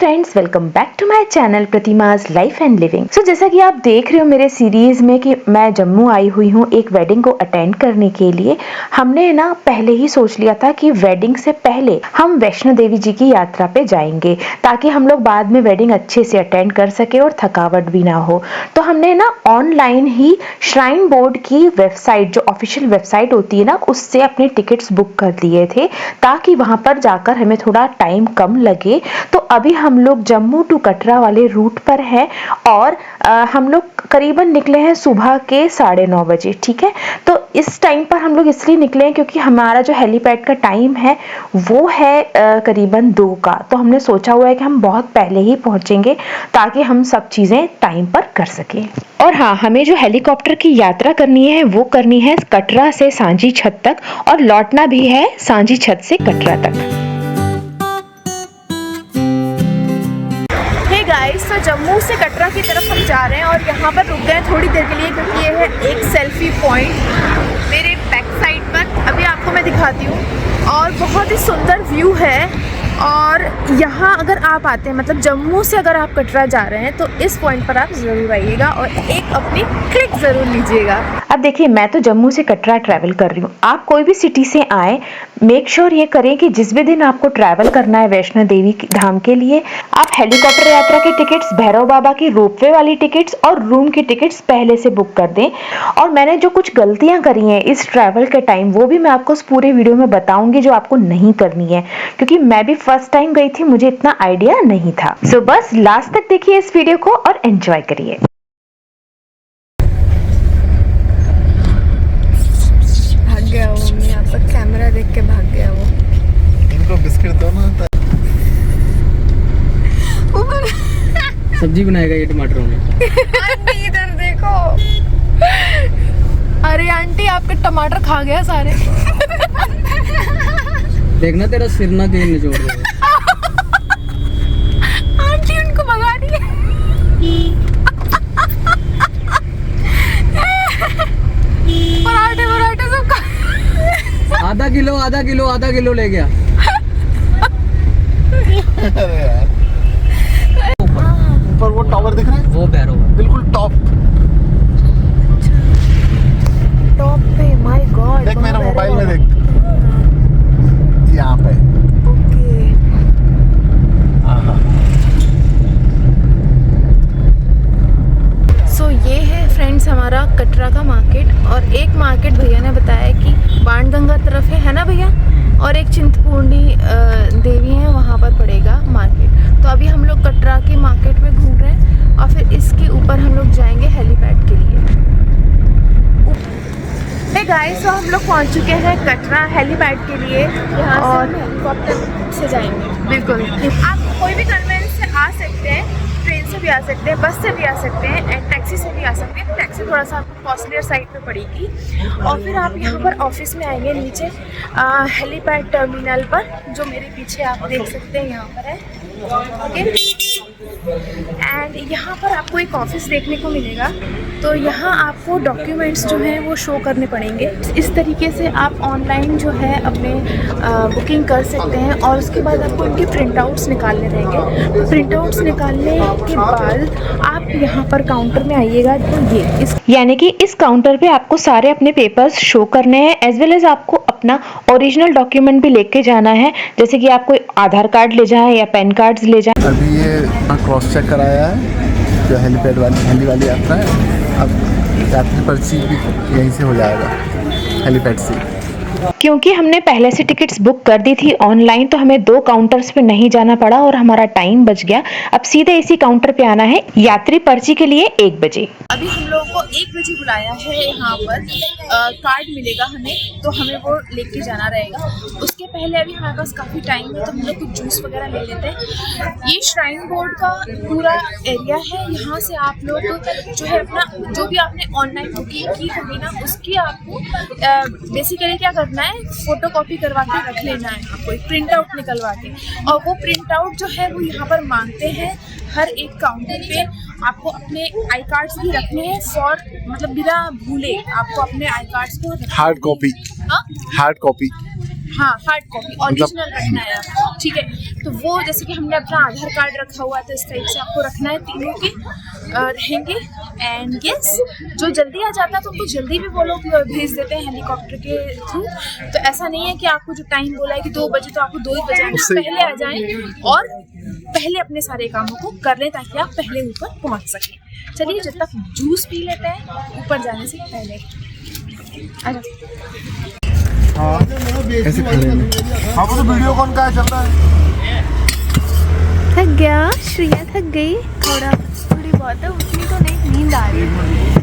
Friends, welcome back to my channel Pratima's life and living. So जैसा कि आप देख रहे हो मेरे सीरीज में कि मैं जम्मू आई हुई हूँ एक वेडिंग को अटेंड करने के लिए। हमने ना पहले ही सोच लिया था कि वेडिंग से पहले हम वैष्णो देवी जी की यात्रा पे जाएंगे ताकि हम लोग बाद में वेडिंग अच्छे से अटेंड कर सके और थकावट भी ना हो। तो हमने ना ऑनलाइन ही श्राइन बोर्ड की वेबसाइट, जो ऑफिशियल वेबसाइट होती है ना, उससे अपने टिकट्स बुक कर लिए थे ताकि वहां पर जाकर हमें थोड़ा टाइम कम लगे। तो अभी हम लोग जम्मू टू कटरा वाले रूट पर हैं और हम लोग करीबन निकले हैं सुबह के 9:30 बजे। ठीक है, तो इस टाइम पर हम लोग इसलिए निकले हैं क्योंकि हमारा जो हेलीपैड का टाइम है वो है करीबन 2 का। तो हमने सोचा हुआ है कि हम बहुत पहले ही पहुंचेंगे ताकि हम सब चीजें टाइम पर कर सकें। और हाँ, हमें जो हेलीकॉप्टर की यात्रा करनी है वो करनी है कटरा से सांझी छत तक और लौटना भी है सांझी छत से कटरा तक। गाइस, तो जम्मू से कटरा की तरफ हम जा रहे हैं और यहाँ पर रुक गए थोड़ी देर के लिए क्योंकि ये है एक सेल्फी पॉइंट मेरे बैक साइड पर। अभी आपको मैं दिखाती हूँ और बहुत ही सुंदर व्यू है। और यहाँ अगर आप आते हैं, मतलब जम्मू से अगर आप कटरा जा रहे हैं तो इस पॉइंट पर आप ज़रूर आइएगा और एक अपनी क्लिक ज़रूर लीजिएगा। अब देखिए, मैं तो जम्मू से कटरा ट्रैवल कर रही हूँ। आप कोई भी सिटी से आए, मेक श्योर ये करें कि जिस भी दिन आपको ट्रैवल करना है वैष्णो देवी धाम के लिए, आप हेलीकॉप्टर यात्रा की टिकट्स, भैरव बाबा की रोपवे वाली टिकट्स और रूम की टिकट्स पहले से बुक कर दें। और मैंने जो कुछ गलतियां करी हैं इस ट्रैवल के टाइम, वो भी मैं आपको उस पूरे वीडियो में बताऊंगी जो आपको नहीं करनी है, क्योंकि मैं भी फर्स्ट टाइम गई थी, मुझे इतना आइडिया नहीं था। सो बस लास्ट तक देखिए इस वीडियो को और एंजॉय करिए। भाग गया वो, यहाँ पर कैमरा देख के भाग गया वो। इनको बिस्किट दो ना। सब्जी बनाएगा ये टमाटरों में। आंटी इधर देखो। अरे आंटी, आपके टमाटर खा गया सारे। देखना तेरा सिर ना कहीं निचोड़ दे। आंटी उनको भगा रही है। पराठे सब खा। आधा किलो ले गया। अरे यार, ऊपर वो टावर दिख रहा है, वो बैरो बिल्कुल टॉप पे। माय गॉड, देख, मेरा मोबाइल में देख, यहाँ पे। ओके। सो ये है फ्रेंड्स हमारा कटरा का मार्केट। और एक मार्केट भैया ने बताया कि बाणगंगा तरफ है ना भैया, और एक चिंतपूर्णी देवी है, वहाँ पर पड़ेगा मार्केट। तो अभी हम लोग कटरा की मार्केट में घूम रहे हैं और फिर इसके ऊपर हम लोग जाएंगे हेलीपैड के लिए। गाइस, तो हम लोग पहुंच चुके हैं कटरा हेलीपैड के लिए। यहाँ और हेलीकॉप्टर से जाएंगे। बिल्कुल, आप कोई भी कन्वेंस से आ सकते हैं, ट्रेन से भी आ सकते हैं, बस से भी आ सकते हैं एंड टैक्सी से भी आ सकते हैं। टैक्सी थोड़ा सा आपको कॉस्टलियर साइड पे पड़ेगी। और फिर आप यहाँ पर ऑफिस में आएंगे नीचे हेलीपैड टर्मिनल पर, जो मेरे पीछे आप देख सकते हैं यहाँ पर है। ओके, एंड यहाँ पर आपको एक ऑफिस देखने को मिलेगा। तो यहाँ आपको डॉक्यूमेंट्स जो हैं वो शो करने पड़ेंगे। इस तरीके से आप ऑनलाइन जो है अपने बुकिंग कर सकते हैं और उसके बाद आपको इनके प्रिंट आउट्स निकालने रहेंगे। तो प्रिंट आउट्स निकालने के बाद आप यहाँ पर काउंटर में आइएगा। तो ये यानी कि इस काउंटर पे आपको सारे अपने पेपर्स शो करने हैं, एज वेल एज आपको अपना ओरिजिनल डॉक्यूमेंट भी लेके जाना है, जैसे कि आप कोई आधार कार्ड ले जाएं या पैन कार्ड्स ले जाएं। अभी ये क्रॉस चेक कराया है, जो हेलीपैड वाली यात्रा है। अब यात्री पर्ची भी यहीं से हो जाएगा, हेलीपैड से। क्योंकि हमने पहले से टिकट्स बुक कर दी थी ऑनलाइन, तो हमें 2 काउंटर्स पे नहीं जाना पड़ा और हमारा टाइम बच गया। अब सीधे इसी काउंटर पे आना है यात्री पर्ची के लिए 1 बजे। अभी हम लोगों को 1 बजे बुलाया है। यहाँ पर कार्ड मिलेगा हमें, तो हमें वो लेके जाना रहेगा। उसके पहले अभी हमारे पास काफ़ी टाइम है, तो हम लोग कुछ जूस वगैरह ले लेते हैं। ये श्राइन बोर्ड का पूरा एरिया है। यहाँ से आप लोग जो है अपना जो भी आपने ऑनलाइन बुकिंग की होगी ना, उसकी आपको बेसिकली क्या करना है, फोटो कॉपी करवा के रख लेना है आपको, एक प्रिंट आउट निकलवा के। और वो प्रिंट आउट जो है वो यहाँ पर मांगते हैं हर एक काउंटर पे। आपको अपने आई कार्ड्स भी रखने हैं, फॉर मतलब बिना भूले आपको अपने आई कार्ड्स को हार्ड कॉपी, हार्ड कॉपी हाँ हार्ड कॉपी ओरिजिनल रखना है आपको, ठीक है। तो वो जैसे कि हमने अपना आधार कार्ड रखा हुआ है तो इस टाइप से आपको रखना है, तीनों के रहेंगे। एंड यस, जो जल्दी आ जाता है तो उनको जल्दी भी वो लोग भेज देते हैं हेलीकॉप्टर के थ्रू। तो ऐसा नहीं है कि आपको जो टाइम बोला है कि 2 बजे तो आपको 2 ही बजे आना, पहले आ जाएं और पहले अपने सारे कामों को कर लें ताकि आप पहले ऊपर पहुंच सकें। चलिए जब तक जूस पी लेते हैं ऊपर जाने से पहले। ऐसे खड़े हैं। हाँ वो तो वीडियो कौन का चल रहा है। थक गया, श्रेया थक गई थोड़ी बहुत है, उतनी तो नहीं, नींद आ रही है।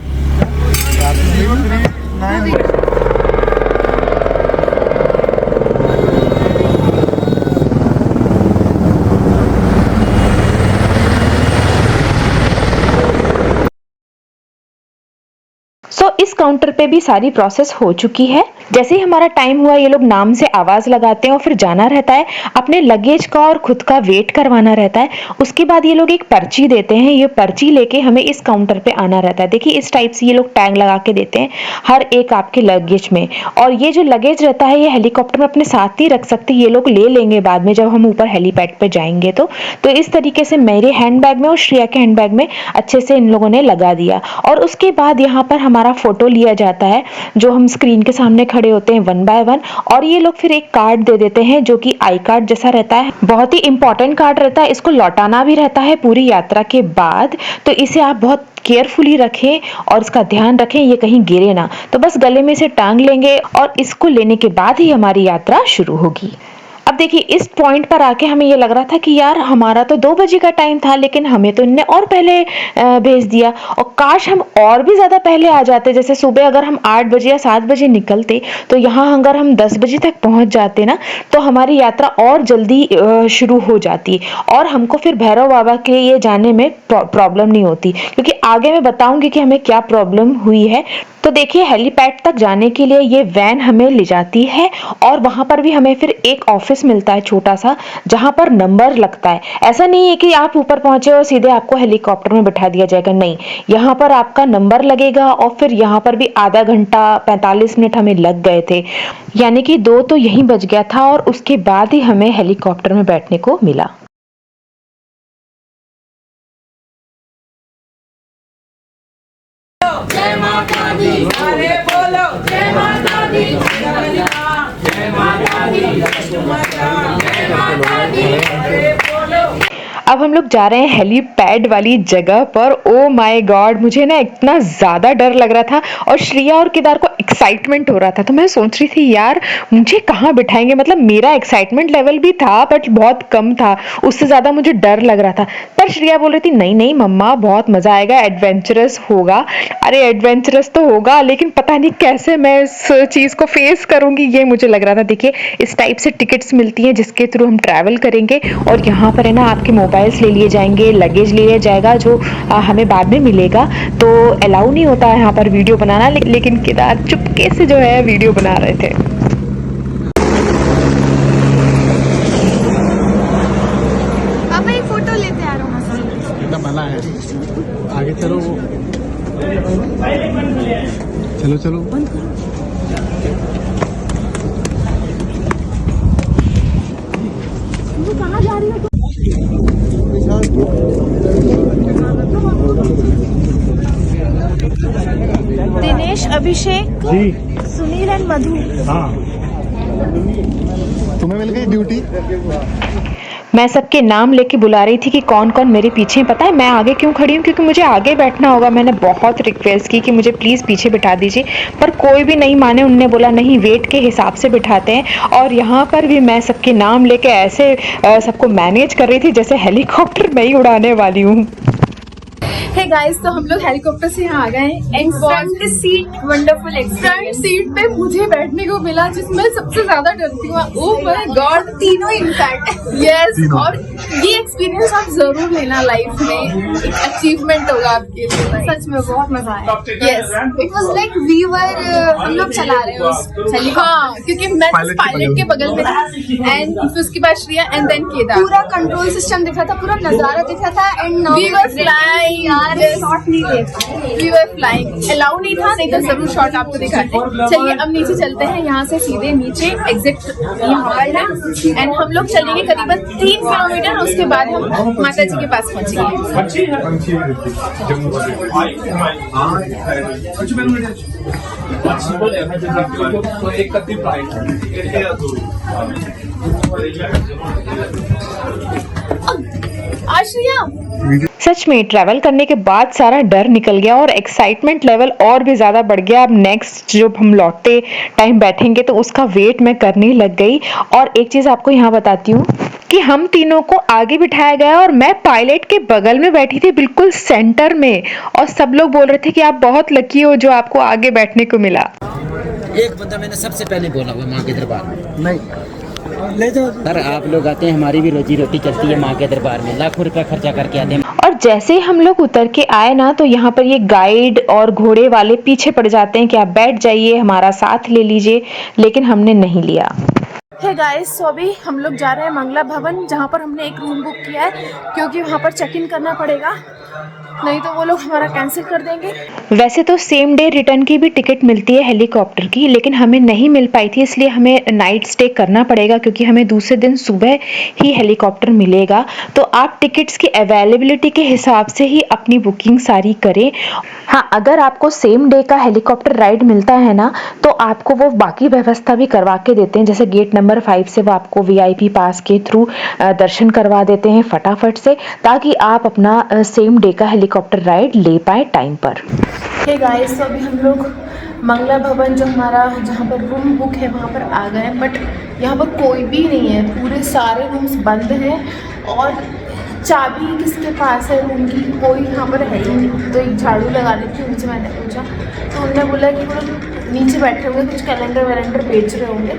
इस काउंटर पे भी सारी प्रोसेस हो चुकी है। जैसे ही हमारा टाइम हुआ ये लोग नाम से आवाज लगाते हैं और फिर जाना रहता है, अपने लगेज का और खुद का वेट करवाना रहता है। उसके बाद ये लोग एक पर्ची देते हैं, ये पर्ची लेके हमें इस काउंटर पे आना रहता है। देखिए इस टाइप से ये लोग टैग लगा के देते हैं हर एक आपके लगेज में, और ये जो लगेज रहता है ये हेलीकॉप्टर में अपने साथ नहीं रख सकते, ये लोग ले लेंगे बाद में जब हम ऊपर हेलीपैड पे जाएंगे। तो इस तरीके से मेरे हैंडबैग में और श्रेया के हैंडबैग में अच्छे से इन लोगों ने लगा दिया। और उसके बाद यहाँ पर हमारा फोटो लिया जाता है, जो हम स्क्रीन के सामने खड़े होते हैं 1 बाय 1, और ये लोग फिर एक कार्ड दे देते हैं जो कि आई कार्ड जैसा रहता है, बहुत ही इंपॉर्टेंट कार्ड रहता है। इसको लौटाना भी रहता है पूरी यात्रा के बाद, तो इसे आप बहुत केयरफुली रखें और इसका ध्यान रखें ये कहीं गिरे ना। तो बस गले में से टांग लेंगे और इसको लेने के बाद ही हमारी यात्रा शुरू होगी। अब देखिए इस पॉइंट पर आके हमें ये लग रहा था कि यार हमारा तो 2 बजे का टाइम था, लेकिन हमें तो इनने और पहले भेज दिया, और काश हम और भी ज्यादा पहले आ जाते। जैसे सुबह अगर हम 8 बजे या 7 बजे निकलते तो यहाँ अगर हम 10 बजे तक पहुंच जाते ना तो हमारी यात्रा और जल्दी शुरू हो जाती और हमको फिर भैरव बाबा के ये जाने में प्रॉब्लम नहीं होती, क्योंकि आगे मैं बताऊंगी कि हमें क्या प्रॉब्लम हुई है। तो देखिए हेलीपैड तक जाने के लिए ये वैन हमें ले जाती है, और वहां पर भी हमें फिर एक ऑफिस मिलता है छोटा सा, जहां पर नंबर लगता है। ऐसा नहीं है कि आप ऊपर पहुंचे और सीधे आपको हेलीकॉप्टर में बैठा दिया जाएगा, नहीं, यहाँ पर आपका नंबर लगेगा। और फिर यहाँ पर भी आधा घंटा 45 मिनट हमें लग गए थे, यानी कि 2 तो यहीं बज गया था, और उसके बाद ही हमें हेलीकॉप्टर में बैठने को मिला। जय माता दी, अरे बोलो जय माता दी, जय माता दी, जय माता दी, अरे बोलो। अब हम लोग जा रहे हैं हेलीपैड वाली जगह पर। ओ माय गॉड, मुझे ना इतना ज्यादा डर लग रहा था और श्रेया और केदार को एक्साइटमेंट हो रहा था। तो मैं सोच रही थी यार मुझे कहाँ बिठाएंगे, मतलब मेरा एक्साइटमेंट लेवल भी था बट बहुत कम था, उससे ज्यादा मुझे डर लग रहा था। पर श्रेया बोल रही थी नहीं नहीं मम्मा बहुत मजा आएगा, एडवेंचरस होगा। अरे एडवेंचरस तो होगा, लेकिन पता नहीं कैसे मैं इस चीज को फेस करूंगी, ये मुझे लग रहा था। देखिए इस टाइप से टिकट्स मिलती हैं जिसके थ्रू हम ट्रैवल करेंगे, और यहाँ पर है ना आपके मोबाइल्स ले लिए जाएंगे, लगेज ले लिया जाएगा जो हमें बाद में मिलेगा। तो अलाउ नहीं होता है यहाँ पर वीडियो बनाना, लेकिन केदार चुपके से जो है वीडियो बना रहे थे। पापा एक फोटो लेते आ रहा हूँ मस्त। मना है आगे चलो, चलो चलो कहाँ जा रही हो? दिनेश, अभिषेक, सुनील एंड मधु। तुम्हें मिल गई ड्यूटी। मैं सबके नाम लेके बुला रही थी कि कौन कौन मेरे पीछे है। पता है मैं आगे क्यों खड़ी हूँ, क्योंकि मुझे आगे बैठना होगा। मैंने बहुत रिक्वेस्ट की कि मुझे प्लीज पीछे बिठा दीजिए, पर कोई भी नहीं माने। उनने बोला नहीं वेट के हिसाब से बिठाते हैं। और यहाँ पर भी मैं सबके नाम लेके ऐसे सबको मैनेज कर रही थी जैसे हेलीकॉप्टर मैं ही उड़ाने वाली हूँ। हे गाइस, तो हम लोग हेलीकॉप्टर से यहाँ आ गए हैं and front seat wonderful experience. Front seat पे मुझे बैठने को मिला जिसमें सबसे ज्यादा डरती हूँ। ओह माय गॉड, तीनों इनफैक्ट यस। और ये एक्सपीरियंस आप जरूर लेना लाइफ में, एक अचीवमेंट होगा आपके लिए। सच में बहुत मजा आया। Yes, it was like we were, हम लोग चला रहे हैं उस हेलीकॉप्टर। हाँ, क्योंकि मैं पायलट के बगल में था एंड उसके बाद श्रेया एंड देन केदार। पूरा कंट्रोल सिस्टम दिख रहा था, पूरा नजारा दिख रहा था and we were flying. Shot नहीं थे, वी वर फ्लाइंग, अलाउ नहीं था, नहीं तो जरूर शॉट आपको दिखाते। चलिए अब नीचे चलते हैं, यहाँ से सीधे नीचे एग्जिट यहाँ पर है एंड हम लोग चलेंगे करीबन 3 किलोमीटर, उसके बाद हम माता जी के पास पहुँचेंगे। सच में ट्रैवल करने के बाद सारा डर निकल गया और एक्साइटमेंट लेवल और भी ज़्यादा बढ़ गया। अब नेक्स्ट जब हम लौटते टाइम बैठेंगे तो उसका वेट मैं करने लग गई। और एक चीज़ आपको यहाँ बताती हूँ कि हम तीनों को आगे बिठाया गया और मैं पायलट के बगल में बैठी थी, बिल्कुल सेंटर में, और सब लोग बोल रहे थे कि आप बहुत लकी हो जो आपको आगे बैठने को मिला। एक बंदा मैंने सबसे पहले बोला हुआ माँ के दरबार में, नहीं ले जाओ सर आप लोग आते हैं, हमारी भी रोजी रोटी चलती है माँ के दरबार में, लाखों रुपया खर्चा करके आते हैं। और जैसे ही हम लोग उतर के आए ना तो यहाँ पर ये गाइड और घोड़े वाले पीछे पड़ जाते हैं कि आप बैठ जाइए, हमारा साथ ले लीजिए, लेकिन हमने नहीं लिया। हे गाइस, तो अभी हम लोग जा रहे हैं मंगला भवन, जहाँ पर हमने एक रूम बुक किया है क्योंकि वहाँ पर चेक इन करना पड़ेगा, नहीं तो वो लोग हमारा कैंसिल कर देंगे। वैसे तो सेम डे रिटर्न की भी टिकट मिलती है हेलीकॉप्टर की, लेकिन हमें नहीं मिल पाई थी, इसलिए हमें नाइट स्टे करना पड़ेगा क्योंकि हमें दूसरे दिन सुबह ही हेलीकॉप्टर मिलेगा। तो आप टिकट्स की अवेलेबिलिटी के हिसाब से ही अपनी बुकिंग सारी करें। हाँ, अगर आपको सेम डे का हेलीकॉप्टर राइड मिलता है ना तो आपको वो बाकी व्यवस्था भी करवा के देते हैं, जैसे गेट नंबर 5 से वो आपको VIP पास के थ्रू दर्शन करवा देते हैं फटाफट से, ताकि आप अपना सेम डे का हेलीकॉप्टर राइड ले पाए टाइम पर। हे गाइस, तो अभी हम लोग मंगला भवन जो हमारा जहाँ पर रूम बुक है वहाँ पर आ गए हैं, बट यहाँ पर कोई भी नहीं है, पूरे सारे रूम्स बंद हैं और चाबी किसके पास है रूम की, कोई यहाँ पर है ही नहीं। तो एक झाड़ू लगा रही थी, उनसे मैंने पूछा तो उन्होंने बोला कि वो लोग नीचे बैठे होंगे, कुछ कैलेंडर वैलेंडर बेच रहे होंगे,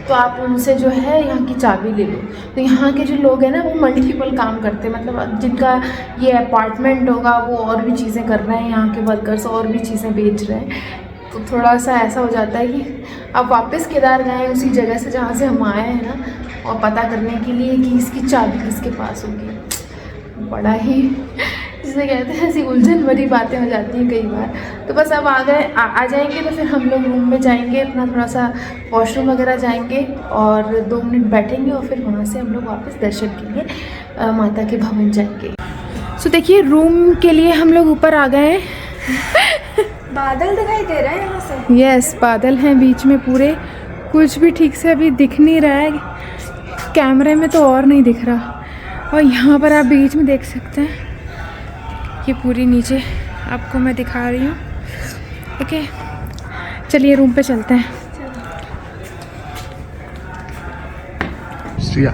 तो आप उनसे जो है यहाँ की चाबी ले लो। तो यहाँ के जो लोग हैं ना वो मल्टीपल काम करते हैं, मतलब जिनका ये अपार्टमेंट होगा वो और भी चीज़ें कर रहे हैं, यहाँ के वर्कर्स और भी चीज़ें बेच रहे हैं। तो थोड़ा सा ऐसा हो जाता है कि अब वापस केदार गए उसी जगह से जहाँ से हम आए हैं ना, और पता करने के लिए कि इसकी चाबी किसके पास होगी। बड़ा ही जिसे कहते हैं ऐसी उलझन भरी बातें हो जाती हैं कई बार। तो बस अब आ जाएंगे तो फिर हम लोग रूम में जाएंगे, अपना थोड़ा सा वॉशरूम वगैरह जाएंगे और 2 मिनट बैठेंगे और फिर वहाँ से हम लोग वापस दर्शन के लिए माता के भवन जाएंगे। सो देखिए, रूम के लिए हम लोग ऊपर आ गए हैं। बादल दिखाई दे रहा है यहाँ से। यस, बादल हैं बीच में पूरे, कुछ भी ठीक से अभी दिख नहीं रहा है, कैमरे में तो और नहीं दिख रहा। और यहाँ पर आप बीच में देख सकते हैं, ये पूरी नीचे आपको मैं दिखा रही हूँ। ओके, चलिए रूम पे चलते हैं। श्रिया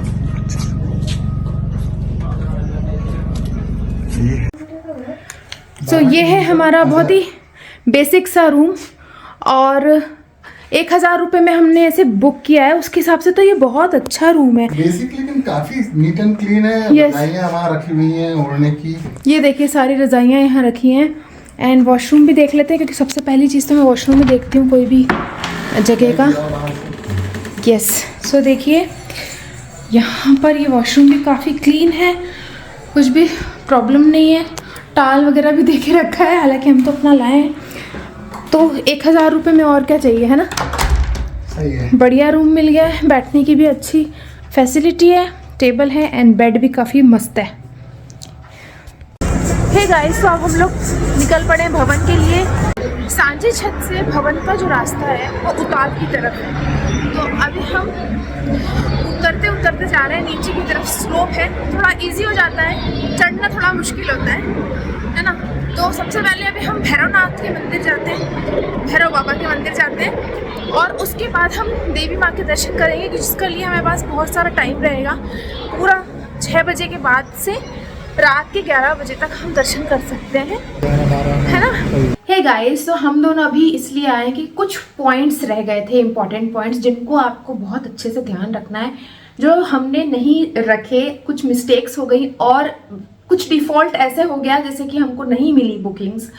सो ये है हमारा बहुत ही बेसिक सा रूम और 1000 रुपये में हमने ऐसे बुक किया है, उसके हिसाब से तो ये बहुत अच्छा रूम है। बेसिक लेकिन काफी नीट एंड क्लीन है। Yes. रजाइयाँ वहाँ रखी हुई हैं ओढ़ने की। ये देखिए सारी रजाइयाँ यहाँ रखी हैं एंड वॉशरूम भी देख लेते हैं, क्योंकि सबसे पहली चीज़ तो मैं वॉशरूम में देखती हूँ कोई भी जगह का। यस, सो देखिए यहाँ पर ये वॉशरूम भी काफ़ी क्लीन है, कुछ भी प्रॉब्लम नहीं है। टाल वगैरह भी देखे रखा है, हालांकि हम तो अपना लाए हैं। तो 1000 रुपये में और क्या चाहिए, है ना। सही है, बढ़िया रूम मिल गया है, बैठने की भी अच्छी फैसिलिटी है, टेबल है एंड बेड भी काफ़ी मस्त है। हे गाइस, तो अब हम लोग निकल पड़े हैं भवन के लिए। सांझी छत से भवन का जो रास्ता है वो उतार की तरफ है, तो अभी हम उतरते उतरते जा रहे हैं नीचे की तरफ। स्लोप है, थोड़ा इजी हो जाता है, चढ़ना थोड़ा मुश्किल होता है ना। तो सबसे पहले अभी हम भैरवनाथ के मंदिर जाते हैं, भैरव बाबा के मंदिर जाते हैं और उसके बाद हम देवी माँ के दर्शन करेंगे, जिसके लिए हमारे पास बहुत सारा टाइम रहेगा। पूरा 6 बजे के बाद से रात के 11 बजे तक हम दर्शन कर सकते हैं, है ना। हे गाइस, तो हम दोनों अभी इसलिए आए कि कुछ पॉइंट्स रह गए थे, इंपॉर्टेंट पॉइंट्स, जिनको आपको बहुत अच्छे से ध्यान रखना है, जो हमने नहीं रखे। कुछ मिस्टेक्स हो गई और कुछ डिफ़ॉल्ट ऐसे हो गया जैसे कि हमको नहीं मिली बुकिंग्स।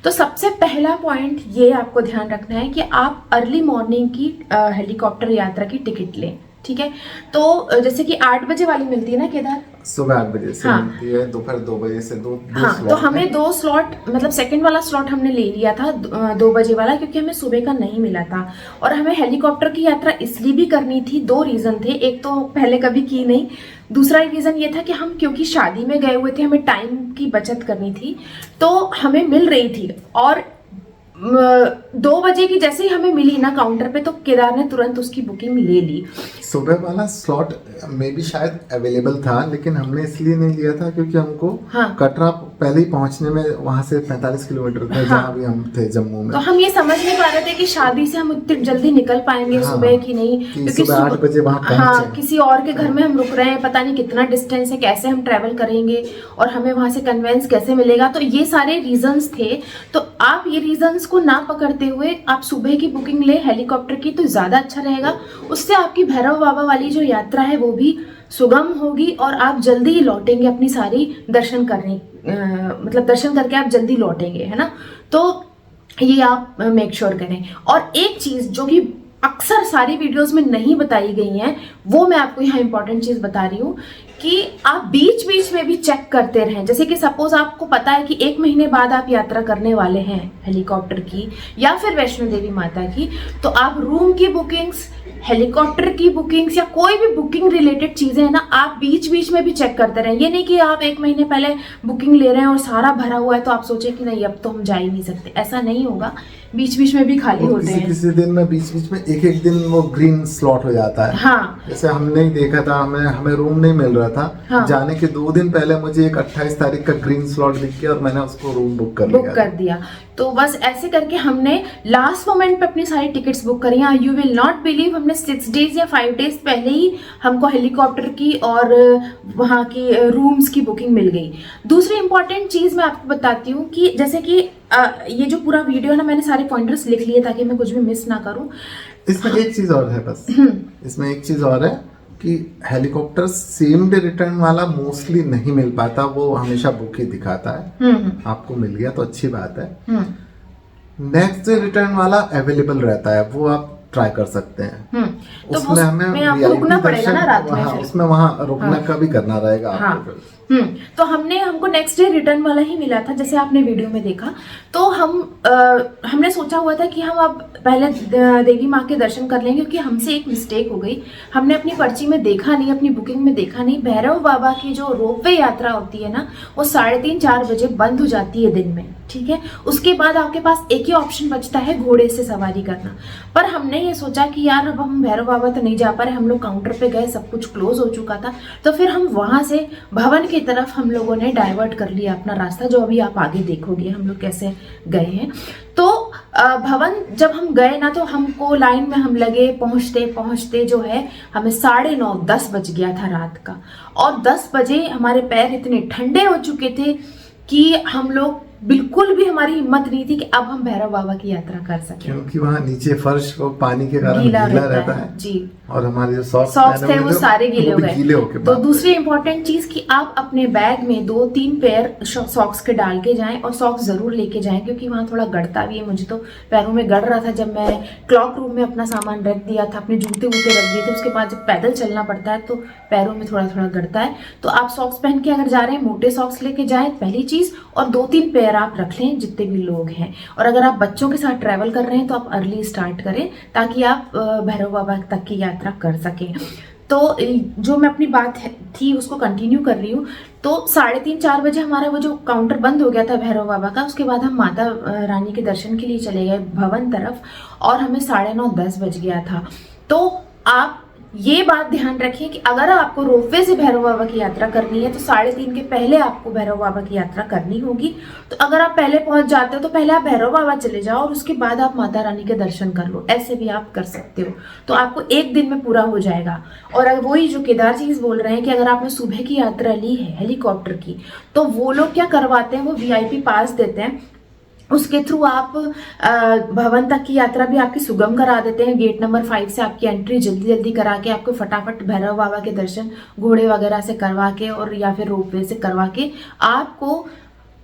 तो सबसे पहला पॉइंट ये आपको ध्यान रखना है कि आप अर्ली मॉर्निंग की हेलीकॉप्टर यात्रा की टिकट लें, ठीक है। तो जैसे कि 8 बजे वाली मिलती है ना केदार, सुबह 8 बजे से हाँ। मिलती है, दोपहर 2 बजे से दो हाँ, slot तो है। हमें 2 स्लॉट मतलब सेकंड वाला स्लॉट हमने ले लिया था 2 बजे वाला, क्योंकि हमें सुबह का नहीं मिला था। और हमें हेलीकॉप्टर की यात्रा इसलिए भी करनी थी, 2 रीज़न थे। एक तो पहले कभी की नहीं, दूसरा रीज़न ये था कि हम क्योंकि शादी में गए हुए थे, हमें टाइम की बचत करनी थी, तो हमें मिल रही थी। और 2 बजे की जैसे ही हमें मिली ना काउंटर पे, तो केदार ने तुरंत उसकी बुकिंग ले ली। सुबह वाला स्लॉट में भी शायद अवेलेबल था, लेकिन हमने इसलिए नहीं लिया था क्योंकि हमको हाँ। कटरा पहले ही पहुंचने में वहां से 45 किलोमीटर था, जहाँ भी हम थे जम्मू में। तो हम ये समझ नहीं पा रहे थे कि शादी से हम उतनी जल्दी निकल पाएंगे हाँ, सुबह कि नहीं, कि सुबह 8 बजे वहाँ हाँ, पहुंचे। किसी और के घर में हम रुक रहे हैं, पता नहीं कितना डिस्टेंस है, कैसे हम ट्रैवल करेंगे और हमें वहां से कन्वेंस कैसे मिलेगा। तो ये सारे रीजंस थे। तो आप ये रीजंस को ना पकड़ते हुए आप सुबह की बुकिंग ले हेलीकॉप्टर की, तो ज़्यादा अच्छा रहेगा। उससे आपकी भैरव बाबा वाली जो यात्रा है वो भी सुगम होगी और आप जल्दी ही लौटेंगे अपनी सारी दर्शन करने, मतलब दर्शन करके आप जल्दी लौटेंगे, है ना। तो ये आप मेक श्योर करें। और एक चीज़ जो कि अक्सर सारी वीडियोस में नहीं बताई गई हैं, वो मैं आपको यहाँ इंपॉर्टेंट चीज़ बता रही हूँ कि आप बीच बीच में भी चेक करते रहें। जैसे कि सपोज आपको पता है कि 1 महीने बाद आप यात्रा करने वाले हैं हेलीकॉप्टर की या फिर वैष्णो देवी माता की, तो आप रूम की बुकिंग्स, हेलीकॉप्टर की बुकिंग्स या कोई भी बुकिंग रिलेटेड चीज़ें हैं ना, आप बीच बीच में भी चेक करते रहें। ये नहीं कि आप 1 महीने पहले बुकिंग ले रहे हैं और सारा भरा हुआ है तो आप सोचें कि नहीं अब तो हम जा ही नहीं सकते, ऐसा नहीं होगा। बीच बीच में भी खाली होते हैं। किसी दिन में बीच बीच में एक दिन वो ग्रीन स्लॉट हो जाता है। हाँ, जैसे हमने ही देखा था, हमें रूम नहीं मिल रहा था। हाँ। जाने के 2 दिन पहले मुझे एक 28 तारीख का ग्रीन स्लॉट दिख गया और मैंने उसको रूम बुक कर दिया। तो बस ऐसे करके हमने लास्ट मोमेंट पे अपनी सारी टिकट्स बुक करी हैं। यू विल नॉट बिलीव, हमने 6 डेज या 5 डेज पहले ही हमको हेलीकॉप्टर की और वहाँ की रूम्स की बुकिंग मिल गई। दूसरी इंपॉर्टेंट चीज़ मैं आपको बताती हूँ कि जैसे कि ये जो पूरा वीडियो है ना, मैंने सारे पॉइंटर्स लिख लिए ताकि मैं कुछ भी मिस ना करूँ। इसमें एक चीज और है, बस इसमें एक चीज और है कि हेलीकॉप्टर सेम डे रिटर्न वाला मोस्टली नहीं मिल पाता, वो हमेशा बुक ही दिखाता है। आपको मिल गया तो अच्छी बात है। नेक्स्ट डे रिटर्न वाला अवेलेबल रहता है, वो आप ट्राई कर सकते हैं। तो उसमें हमें आपको रुकना पड़ेगा ना रात में, उसमें वहाँ रुकना का भी करना रहेगा आपको फिर। तो हमको नेक्स्ट डे रिटर्न वाला ही मिला था, जैसे आपने वीडियो में देखा। तो हमने सोचा हुआ था कि हम अब पहले देवी माँ के दर्शन कर लेंगे, क्योंकि हमसे एक मिस्टेक हो गई। हमने अपनी पर्ची में देखा नहीं, अपनी बुकिंग में देखा नहीं, भैरव बाबा की जो रोपवे यात्रा होती है ना, वो 3:30-4 बजे बंद हो जाती है दिन में, ठीक है। उसके बाद आपके पास एक ही ऑप्शन बचता है घोड़े से सवारी करना। पर हमने ये सोचा कि यार अब हम भैरव बाबा तो नहीं जा पा रहे, हम लोग काउंटर पे गए, सब कुछ क्लोज हो चुका था। तो फिर हम वहाँ से भवन की तरफ हम लोगों ने डाइवर्ट कर लिया अपना रास्ता, जो अभी आप आगे देखोगे हम लोग कैसे गए हैं। तो भवन जब हम गए ना, तो हमको लाइन में हम लगे, पहुँचते पहुँचते जो है हमें 9:30-10 बज गया था रात का। और 10 बजे हमारे पैर इतने ठंडे हो चुके थे कि हम लोग बिल्कुल भी, हमारी हिम्मत नहीं थी कि अब हम भैरव बाबा की यात्रा कर सकें, क्योंकि वहाँ नीचे फर्श और पानी के कारण गीला गीला रहता है जी। और हमारे जो सॉक्स थे वो सारे गीले हो गए। होके तो दूसरी इंपॉर्टेंट चीज कि आप अपने बैग में 2-3 पेयर सॉक्स के डाल के जाएं, और सॉक्स जरूर लेके जाएं, क्योंकि वहाँ थोड़ा गड़ता भी है। मुझे तो पैरों में गड़ रहा था जब मैं क्लॉक रूम में अपना सामान रख दिया था, अपने जूते वूते रख दिए थे। उसके बाद जब पैदल चलना पड़ता है तो पैरों में थोड़ा थोड़ा गड़ता है। तो आप सॉक्स पहन के अगर जा रहे हैं, मोटे सॉक्स लेके जाएं पहली चीज, और 2-3 पेयर आप रख लें जितने भी लोग हैं। और अगर आप बच्चों के साथ ट्रैवल कर रहे हैं तो आप अर्ली स्टार्ट करें, ताकि आप भैरव बाबा तक की यात्रा कर सकें। तो जो मैं अपनी बात थी उसको कंटिन्यू कर रही हूँ। तो 3:30-4 बजे हमारा वो जो काउंटर बंद हो गया था भैरव बाबा का। उसके बाद हम माता रानी के दर्शन के लिए चले गए भवन तरफ, और हमें 9:30-10 बज गया था। तो आप ये बात ध्यान रखें कि अगर आपको रोपवे से भैरव बाबा की यात्रा करनी है तो 3:30 के पहले आपको भैरव बाबा की यात्रा करनी होगी। तो अगर आप पहले पहुंच जाते हो तो पहले आप भैरव बाबा चले जाओ और उसके बाद आप माता रानी के दर्शन कर लो। ऐसे भी आप कर सकते हो, तो आपको एक दिन में पूरा हो जाएगा। और अगर वही जो केदार जी बोल रहे हैं कि अगर आपने सुबह की यात्रा ली है हेलीकॉप्टर की, तो वो लोग क्या करवाते हैं, वो VIP पास देते हैं, उसके थ्रू आप भवन तक की यात्रा भी आपकी सुगम करा देते हैं। गेट नंबर 5 से आपकी एंट्री जल्दी जल्दी करा के आपको फटाफट भैरव बाबा के दर्शन घोड़े वगैरह से करवा के, और या फिर रोपवे से करवा के आपको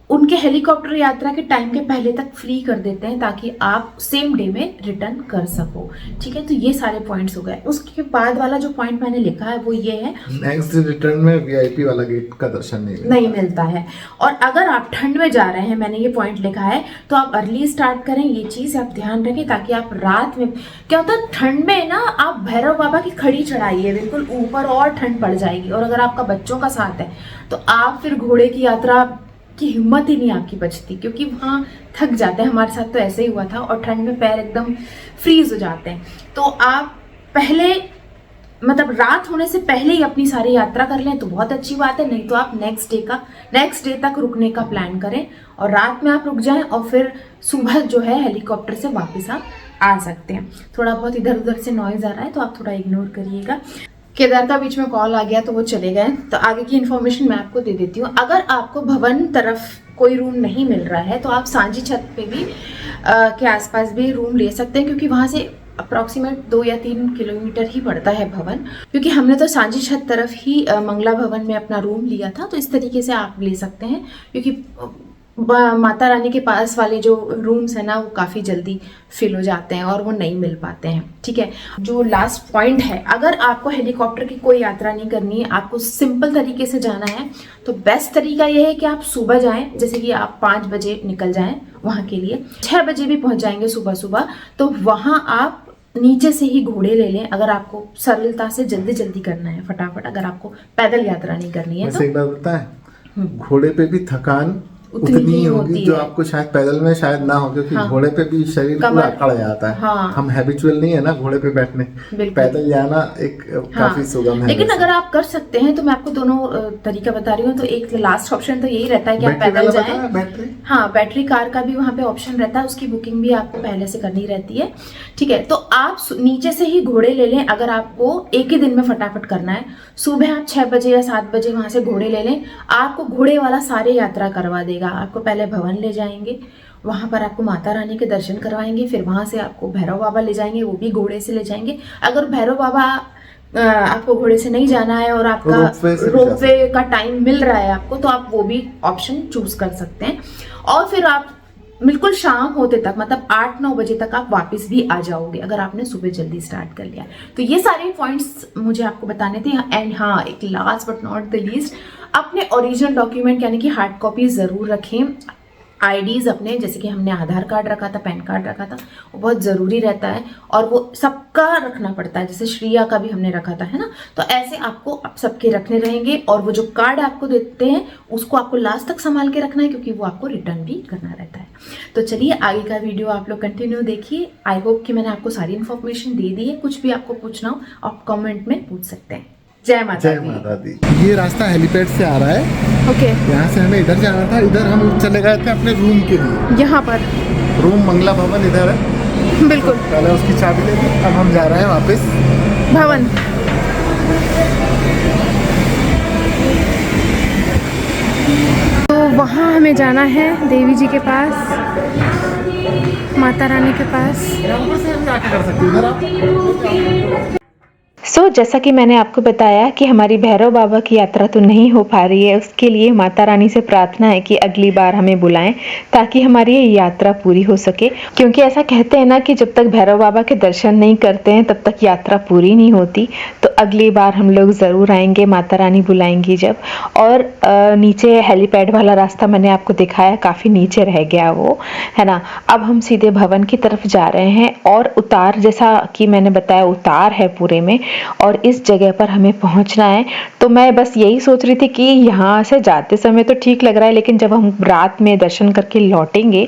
उनके हेलीकॉप्टर यात्रा के टाइम के पहले तक फ्री कर देते हैं ताकि आप सेम डे में रिटर्न कर सको। ठीक है, तो ये सारे पॉइंट्स हो गए। उसके बाद वाला जो पॉइंट मैंने लिखा है वो ये है, नेक्स्ट डे रिटर्न में वीआईपी वाला गेट का दर्शन नहीं मिलता है। और अगर आप ठंड में जा रहे हैं, मैंने ये पॉइंट लिखा है, तो आप अर्ली स्टार्ट करें। ये चीज़ आप ध्यान रखें ताकि आप रात में, क्या होता है ठंड में ना, आप भैरव बाबा की खड़ी चढ़ाई है बिल्कुल ऊपर और ठंड पड़ जाएगी। और अगर आपका बच्चों का साथ है तो आप फिर घोड़े की यात्रा की हिम्मत ही नहीं आपकी बचती, क्योंकि वहाँ थक जाते हैं। हमारे साथ तो ऐसे ही हुआ था, और ठंड में पैर एकदम फ्रीज हो जाते हैं। तो आप पहले, मतलब रात होने से पहले ही अपनी सारी यात्रा कर लें तो बहुत अच्छी बात है। नहीं तो आप नेक्स्ट डे तक रुकने का प्लान करें और रात में आप रुक जाएं और फिर सुबह जो है हेलीकॉप्टर से वापस आप आ सकते हैं। थोड़ा बहुत इधर उधर से नॉइज आ रहा है तो आप थोड़ा इग्नोर करिएगा। केदार का बीच में कॉल आ गया तो वो चले गए, तो आगे की इन्फॉर्मेशन मैं आपको दे देती हूँ। अगर आपको भवन तरफ कोई रूम नहीं मिल रहा है तो आप सांझी छत पे भी के आसपास भी रूम ले सकते हैं, क्योंकि वहाँ से अप्रॉक्सीमेट 2 या 3 किलोमीटर ही पड़ता है भवन। क्योंकि हमने तो सांझी छत तरफ ही मंगला भवन में अपना रूम लिया था, तो इस तरीके से आप ले सकते हैं। क्योंकि माता रानी के पास वाले जो रूम्स है ना वो काफ़ी जल्दी फिल हो जाते हैं और वो नहीं मिल पाते हैं। ठीक है, जो लास्ट पॉइंट है, अगर आपको हेलीकॉप्टर की कोई यात्रा नहीं करनी है, आपको सिंपल तरीके से जाना है, तो बेस्ट तरीका ये है कि आप सुबह जाएं। जैसे कि आप 5 बजे निकल जाएं वहाँ के लिए, 6 बजे भी पहुँच जाएंगे सुबह, तो वहाँ आप नीचे से ही घोड़े ले लें। अगर आपको सरलता से जल्दी करना है, फटाफट, अगर आपको पैदल यात्रा नहीं करनी है तो एक बात पता है, घोड़े पे भी थकान उतनी ही होगी जो आपको शायद पैदल में शायद ना हो, क्योंकि घोड़े पे भी शरीर पूरा अकड़ जाता है। हम हैबिचुअल नहीं है ना घोड़े पे बैठने, पैदल जाना एक काफी सुगम है। लेकिन अगर आप कर सकते हैं तो मैं आपको दोनों तरीका बता रही हूँ। तो एक लास्ट ऑप्शन तो यही रहता है कि आप पैदल जाएं। हाँ, बैटरी कार का भी वहाँ पे ऑप्शन रहता है, उसकी बुकिंग भी आपको पहले से करनी रहती है। ठीक है, तो आप नीचे से ही घोड़े ले लें। अगर आपको एक ही दिन में फटाफट करना है, सुबह आप 6 बजे या 7 बजे वहाँ से घोड़े ले लें। आपको घोड़े वाला सारे यात्रा करवा देगा। आपको पहले भवन ले जाएंगे, वहां पर आपको माता रानी के दर्शन करवाएंगे, फिर वहां से आपको भैरव बाबा ले जाएंगे, वो भी घोड़े से ले जाएंगे। अगर भैरव बाबा आपको घोड़े से नहीं जाना है और आपका रोपवे का टाइम मिल रहा है आपको, तो आप वो भी ऑप्शन चूज कर सकते हैं। और फिर आप बिल्कुल शाम होते तक, मतलब 8-9 बजे तक आप वापस भी आ जाओगे अगर आपने सुबह जल्दी स्टार्ट कर लिया। तो ये सारे पॉइंट्स मुझे आपको बताने थे। एंड हाँ, एक last but not the least, अपने ओरिजिनल डॉक्यूमेंट यानी कि हार्ड कॉपी ज़रूर रखें। आईडीज़ अपने, जैसे कि हमने आधार कार्ड रखा था, पैन कार्ड रखा था, वो बहुत ज़रूरी रहता है और वो सबका रखना पड़ता है। जैसे श्रेया का भी हमने रखा था, है ना। तो ऐसे आपको अब सबके रखने रहेंगे। और वो जो कार्ड आपको देते हैं उसको आपको लास्ट तक संभाल के रखना है, क्योंकि वो आपको रिटर्न भी करना रहता है। तो चलिए आगे का वीडियो आप लोग कंटिन्यू देखिए। आई होप कि मैंने आपको सारी इन्फॉर्मेशन दे दी है। कुछ भी आपको पूछना हो आप कॉमेंट में पूछ सकते हैं। जय माता दी। ये रास्ता हेलीपैड से आ रहा है। ओके, यहाँ से हमें इधर जाना था, इधर हम चले गए थे अपने रूम के लिए। यहाँ पर रूम मंगला भवन इधर है, बिल्कुल। पहले उसकी चाबी ले ली, अब हम जा रहे हैं वापस भवन। तो वहाँ हमें जाना है देवी जी के पास, माता रानी के पास। जैसा कि मैंने आपको बताया कि हमारी भैरव बाबा की यात्रा तो नहीं हो पा रही है, उसके लिए माता रानी से प्रार्थना है कि अगली बार हमें बुलाएं ताकि हमारी ये यात्रा पूरी हो सके। क्योंकि ऐसा कहते हैं ना कि जब तक भैरव बाबा के दर्शन नहीं करते हैं तब तक यात्रा पूरी नहीं होती। तो अगली बार हम लोग ज़रूर आएंगे, माता रानी बुलाएंगी जब। और नीचे हेलीपैड वाला रास्ता मैंने आपको दिखाया, काफ़ी नीचे रह गया वो, है ना। अब हम सीधे भवन की तरफ जा रहे हैं और उतार, जैसा कि मैंने बताया, उतार है पूरे में और इस जगह पर हमें पहुंचना है। तो मैं बस यही सोच रही थी कि यहाँ से जाते समय तो ठीक लग रहा है, लेकिन जब हम रात में दर्शन करके लौटेंगे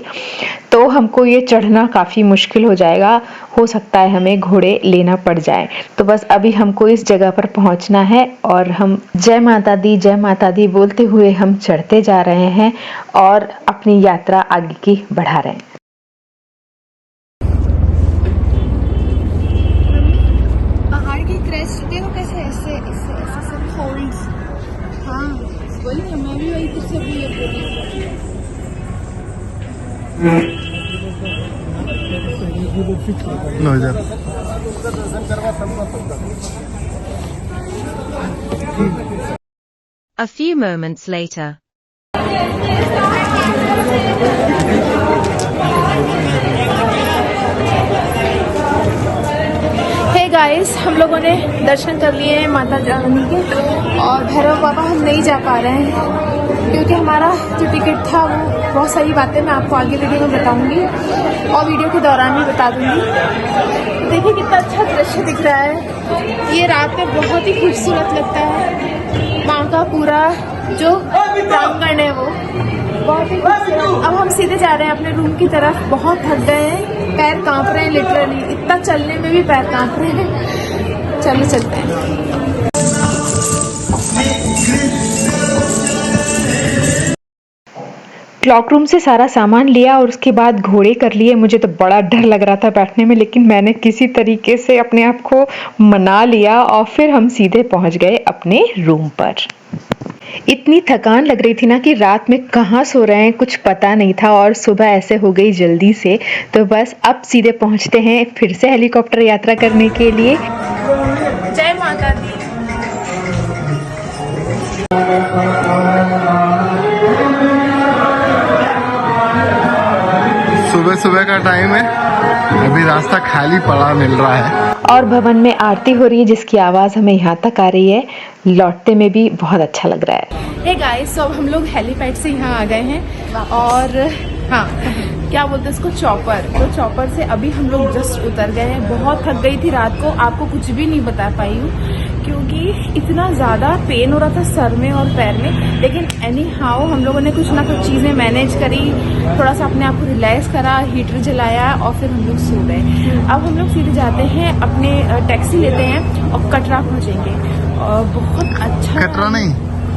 तो हमको ये चढ़ना काफ़ी मुश्किल हो जाएगा। हो सकता है हमें घोड़े लेना पड़ जाए। तो बस अभी हमको इस जगह पर पहुंचना है और हम जय माता दी बोलते हुए हम चढ़ते जा रहे हैं और अपनी यात्रा आगे की बढ़ा रहे हैं। देखो कैसे ऐसे ऐसे ऐसे सब फोल्ड्स। हाँ बोली ना, मैं भी वही तुझसे भी ये बोली। A few moments later. Guys, हम लोगों ने दर्शन कर लिए हैं माता रानी के, और भैरव बाबा हम नहीं जा पा रहे हैं क्योंकि हमारा जो टिकट था वो, बहुत सारी बातें मैं आपको आगे वीडियो में बताऊंगी और वीडियो के दौरान भी बता दूंगी। देखिए कितना अच्छा दृश्य दिख रहा है, ये रात में बहुत ही खूबसूरत लगता है। माँ का पूरा जो प्रांगण है वो बहुत ही खूबसूरत। अब हम सीधे जा रहे हैं अपने रूम की तरफ, बहुत थक गए हैं, पैर कांप रहे हैं, लिटरली इतना चलने में भी पैर कांप रहे हैं। चलो चलते हैं। क्लॉक रूम से सारा सामान लिया और उसके बाद घोड़े कर लिए। मुझे तो बड़ा डर लग रहा था बैठने में, लेकिन मैंने किसी तरीके से अपने आप को मना लिया और फिर हम सीधे पहुंच गए अपने रूम पर। इतनी थकान लग रही थी ना कि रात में कहाँ सो रहे हैं कुछ पता नहीं था, और सुबह ऐसे हो गई जल्दी से। तो बस अब सीधे पहुंचते हैं फिर से हेलीकॉप्टर यात्रा करने के लिए। जय माता दी। सुबह सुबह का टाइम है, अभी रास्ता खाली पड़ा मिल रहा है और भवन में आरती हो रही है जिसकी आवाज़ हमें यहाँ तक आ रही है। लौटते में भी बहुत अच्छा लग रहा है। हे गाइस, तो अब हम लोग हेलीपैड से यहाँ आ गए हैं और हाँ क्या बोलते हैं इसको, चॉपर। तो चॉपर से अभी हम लोग जस्ट उतर गए हैं। बहुत थक गई थी रात को, आपको कुछ भी नहीं बता पाई हूँ क्योंकि इतना ज़्यादा पेन हो रहा था सर में और पैर में। लेकिन एनी हाउ हम लोगों ने कुछ ना कुछ चीज़ें मैनेज करी, थोड़ा सा अपने आप को रिलैक्स करा, हीटर जलाया और फिर हम लोग सो गए। अब हम लोग सीधे जाते हैं, अपने टैक्सी लेते हैं और कटरा पहुँचेंगे। और बहुत अच्छा, कटरा नहीं,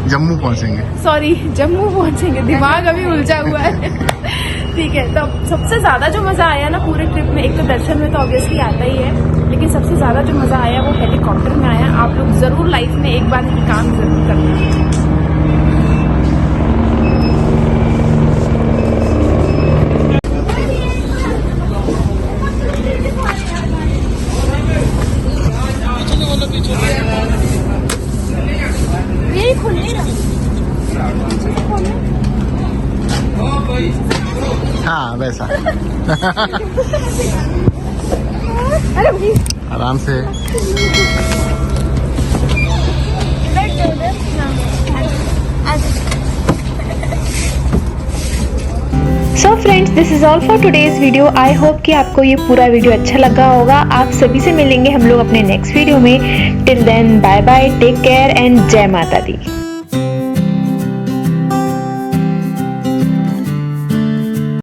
जम्मू पहुंचेंगे। सॉरी, जम्मू पहुंचेंगे, दिमाग अभी उलझा हुआ है। ठीक है, तो सबसे ज़्यादा जो मज़ा आया ना पूरे ट्रिप में, एक तो दर्शन में तो ऑब्वियसली आता ही है, लेकिन सबसे ज़्यादा जो मज़ा आया वो हेलीकॉप्टर में आया। आप लोग ज़रूर लाइफ में एक बार ये काम ज़रूर करना। ये खोल नहीं रहा, हाँ वैसा अरे आराम से। So friends, this is all for today's video. I hope कि आपको ये पूरा वीडियो अच्छा लगा होगा। आप सभी से मिलेंगे हम लोग अपने नेक्स्ट वीडियो में। Till then bye bye, take care and जय माता दी।